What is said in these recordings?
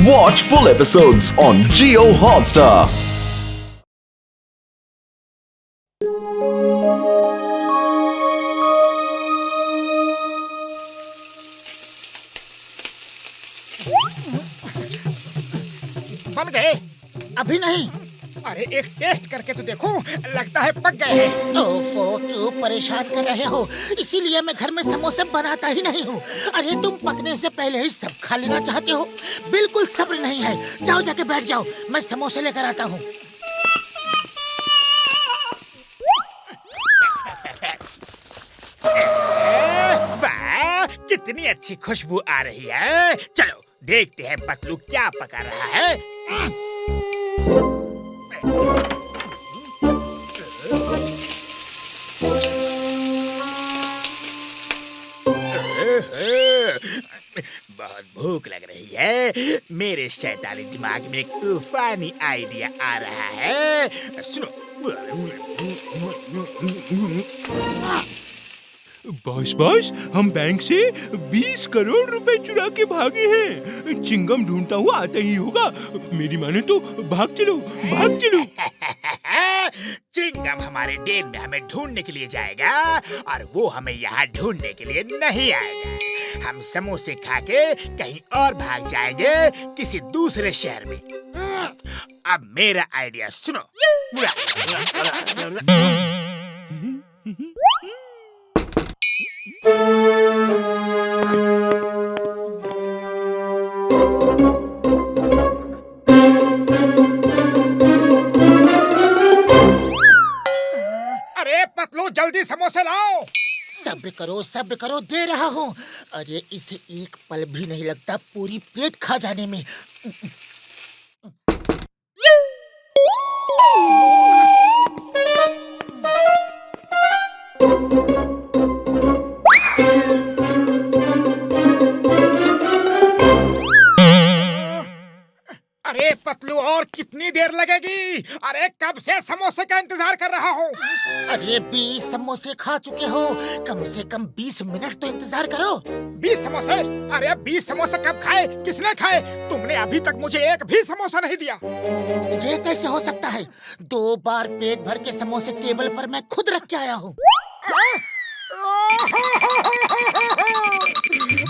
Watch full episodes on Jio Hotstar. बन गए? अभी नहीं। अरे एक टेस्ट करके तो देखो, लगता है पक गए हैं। ओफो, क्यों परेशान कर रहे हो? इसीलिए मैं घर में समोसे बनाता ही नहीं हूँ। अरे तुम पकने से पहले ही सब खा लेना चाहते हो। बिल्कुल सब्र नहीं है। जाओ जाके बैठ जाओ, मैं समोसे लेकर आता हूँ। वाह, कितनी अच्छी खुशबू आ रही है। चलो देखते हैं पतलू क्या पका रहा है। बहुत भूख लग रही है। मेरे शैतानी दिमाग में एक तूफानी आइडिया आ रहा है। सुनो। बॉस हम बैंक से 20 करोड़ रुपए चुरा के भागे हैं। चिंगम ढूंढता हुआ आता ही होगा। मेरी माने तो भाग चलो। चिंगम हमारे डेन में हमें ढूंढने के लिए जाएगा और वो हमें यहाँ ढूंढने के लिए नहीं आएगा। हम समोसे खा के कहीं और भाग जाएंगे, किसी दूसरे शहर में। अब मेरा आइडिया सुनो। अरे पतलू, जल्दी समोसे लाओ। सब्र करो, दे रहा हूँ। अरे इसे एक पल भी नहीं लगता पूरी प्लेट खा जाने में। अरे पतलू, और कितनी देर लगेगी? अरे कब से समोसे का इंतजार कर रहा हूँ। अरे 20 समोसे खा चुके हो, कम से कम 20 मिनट तो इंतजार करो। 20 समोसे? अरे 20 समोसे कब खाए? किसने खाए? तुमने अभी तक मुझे एक भी समोसा नहीं दिया। ये कैसे हो सकता है? 2 बार पेट भर के समोसे टेबल पर मैं खुद रख के आया हूँ।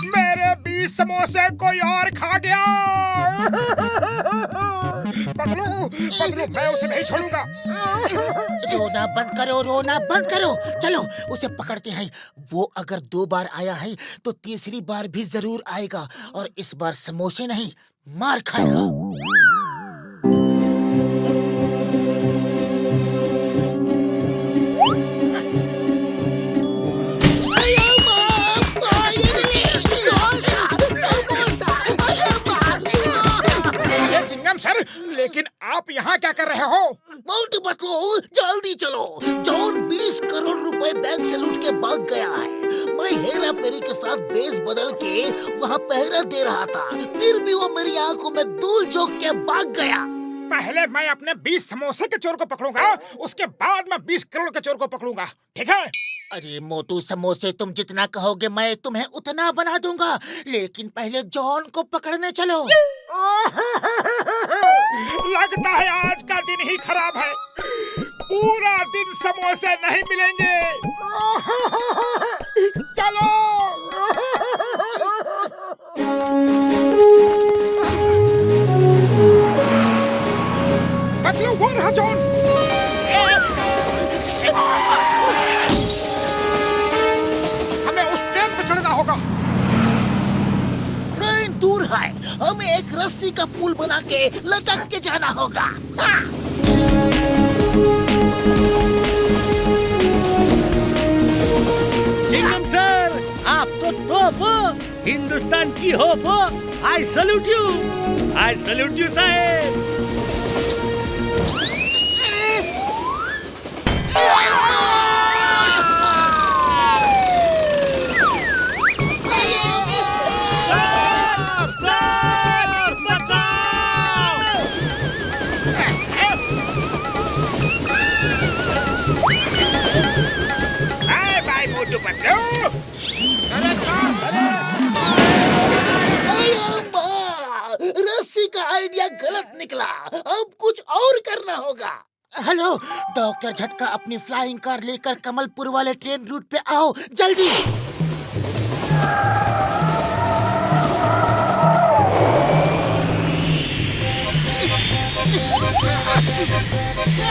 मेरे 20 समोसे कोई और खा गया। पतलू, मैं उसे नहीं छोड़ूंगा। रोना बंद करो। चलो उसे पकड़ते हैं। वो अगर 2 बार आया है तो तीसरी बार भी जरूर आएगा, और इस बार समोसे नहीं, मार खाएगा। सर, लेकिन आप यहाँ क्या कर रहे हो? मोटू पतलू, जल्दी चलो। जॉन 20 करोड़ रुपए बैंक से लूट के भाग गया है। मैं हेरा फेरी के साथ बेस बदल के वहाँ पहरा दे रहा था, फिर भी वो मेरी आंखों में धूल झोंक के भाग गया। पहले मैं अपने 20 समोसे के चोर को पकड़ूंगा, उसके बाद मैं 20 करोड़ के चोर को पकड़ूंगा, ठीक है? अरे मोटू, समोसे तुम जितना कहोगे मैं तुम्हें उतना बना दूंगा, लेकिन पहले जॉन को पकड़ने चलो। लगता है आज का दिन ही खराब है। पूरा दिन समोसे नहीं मिलेंगे। चलो। पतलू, वो रहा जॉन। हमें उस ट्रेन पे चढ़ना होगा। ट्रेन दूर है, हमें एक रस्सी का पुल बना के लटक के जाना होगा। चिंगम सर, आप तो टॉप हो, हिंदुस्तान की होप हो। आई सल्यूट यू साहेब। का आइडिया गलत निकला। अब कुछ और करना होगा। हेलो डॉक्टर झटका, अपनी फ्लाइंग कार लेकर कमलपुर वाले ट्रेन रूट पे आओ जल्दी।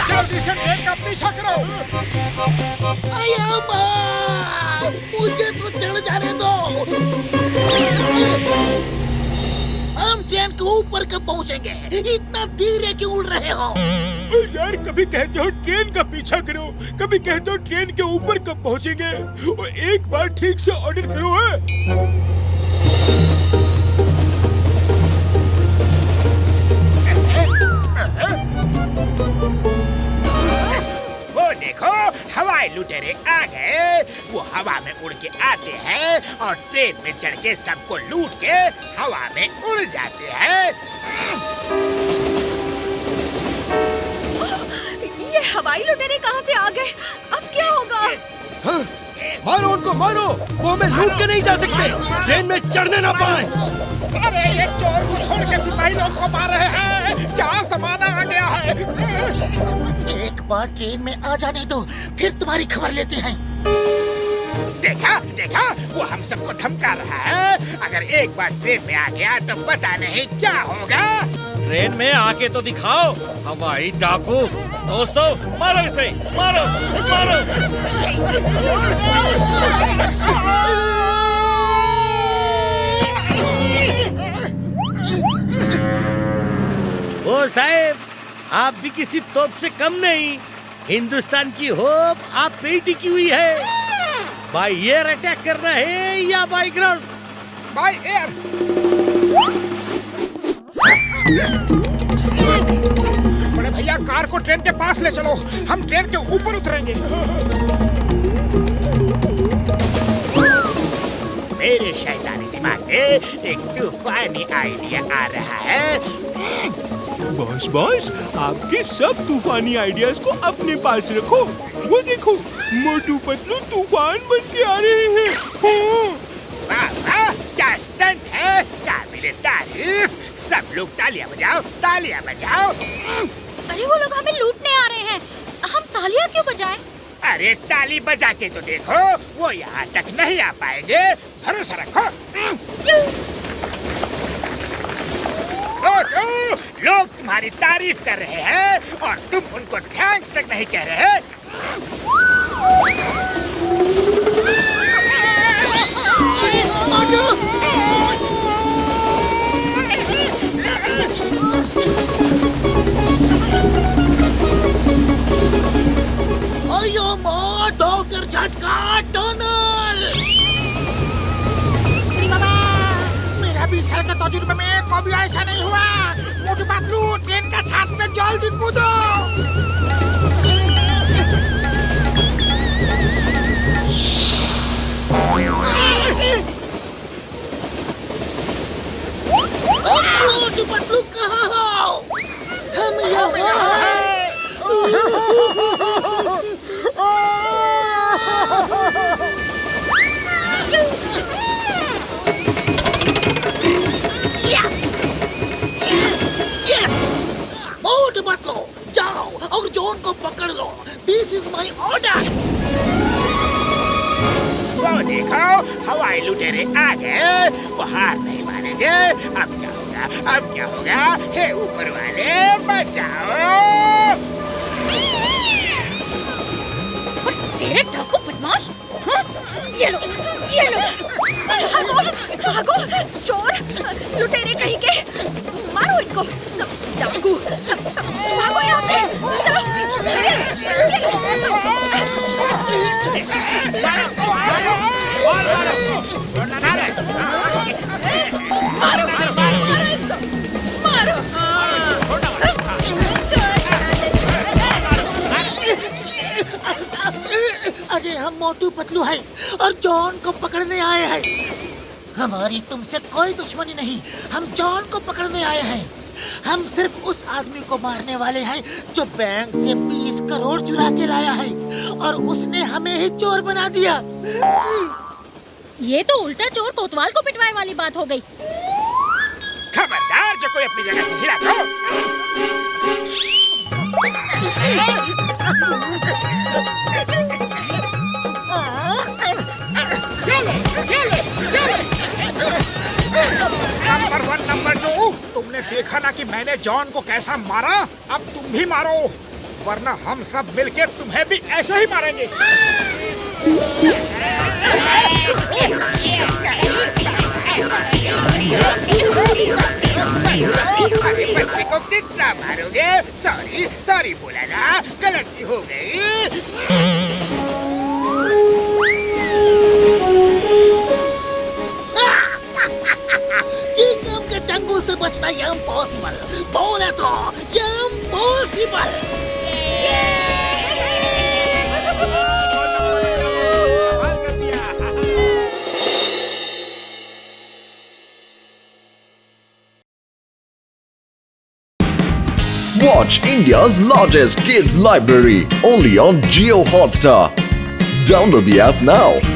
जल्दी से ट्रेन का पीछा करो। आया माँ, मुझे तो चढ़ जाने दो। हम ट्रेन के ऊपर कब पहुँचेंगे? इतना धीरे क्यों उड़ रहे हो? यार कभी कहते हो ट्रेन का पीछा करो, कभी कहते हो ट्रेन के ऊपर कब पहुंचेंगे। और एक बार ठीक से ऑर्डर करो है। वो देखो हवाई लुटेरे आ गए। वो हवा में उड़ के आते हैं और ट्रेन में चढ़ के सबको लूट के हवा में उड़ जाते हैं। ये हवाई लुटेरे कहाँ से आ गए? अब क्या होगा? हाँ? मारो उनको, मारो। वो हमें लूट के नहीं जा सकते, ट्रेन में चढ़ने ना पाए। अरे ये चोर को छोड़ के सिपाही लोग को मार रहे हैं। क्या जमाना आ गया है। एक बार ट्रेन में आ जाने दो, फिर तुम्हारी खबर लेते हैं। देखा देखा, वो हम सबको धमका रहा है। अगर एक बार ट्रेन में आ गया तो पता नहीं क्या होगा। ट्रेन में आके तो दिखाओ, हवाई डाकू। दोस्तों मारो इसे, मारो मारो। ओ साहेब, आप भी किसी तोप से कम नहीं। हिंदुस्तान की होप आप पे ही टिकी हुई है। बाय एयर अटैक करना है या बाय ग्राउंड? By air. बड़े भैया, कार को ट्रेन के पास ले चलो, हम ट्रेन के ऊपर उतरेंगे। मेरे शैतानी दिमाग में एक तूफानी आइडिया आ रहा है। बॉस आपके सब तूफानी आइडियाज को अपने पास रखो। वो देखो मोटू पतलू तूफान बन के आ रहे हैं। हाँ। वाह वाह, क्या स्टंट है, काबिले तारीफ। सब लोग तालियां बजाओ, तालियां बजाओ। अरे वो लोग हमें लूटने आ रहे हैं, हम तालियां क्यों बजाएं? अरे ताली बजा के तो देखो, वो यहाँ तक नहीं आ पाएंगे। भरोसा रखो। लोग तुम्हारी तारीफ कर रहे हैं और तुम उनको थैंक्स तक नहीं कह रहे। अयो माँ, डॉक्टर झटका टनल। मेरा 20 साल का तजुर्बे में कभी ऐसा नहीं हुआ। मोटू पतलू, ट्रेन का छत पे जल्दी कूदो। मोटू पतलू कहाँ हो? हम यहाँ हैं। मोटू पतलू, जाओ और जॉन को पकड़ लो। This is my order. वो देखो हवाई लुटेरे आ गए। वो हार नहीं मानेंगे। अब क्या होगा, अब क्या होगा? हे ऊपर वाले, बचाओ। तेरे डाकू बदमाश! हाँ? ये लो, ये लो। भागो, भागो, चोर, लुटेरे कहीं के। मारो इनको, डाकू। भागो यहाँ से, चलो। मारो, मारो, मारो इसको, मारो। अरे हम मोटू पतलू हैं और जॉन को पकड़ने आए हैं। हमारी तुमसे कोई दुश्मनी नहीं, हम जॉन को पकड़ने आए हैं। हम सिर्फ उस आदमी को मारने वाले हैं जो बैंक से 20 करोड़ चुरा के लाया है और उसने हमें ही चोर बना दिया। ये तो उल्टा चोर कोतवाल को पिटवाए वाली बात हो गई। खबरदार, जो कोई अपनी जगह से हिला दो। नंबर 1 नंबर 2, तुमने देखा ना कि मैंने जॉन को कैसा मारा, अब तुम भी मारो, वरना हम सब मिलके तुम्हें भी ऐसे ही मारेंगे। अरे बच्चे को कितना मारोगे? सॉरी सॉरी बोला ना, गलती हो गई। चिंगम के चंगुल से बचना इम्पॉसिबल, बोले तो impossible. Watch India's largest kids library only on Jio Hotstar. Download the app now.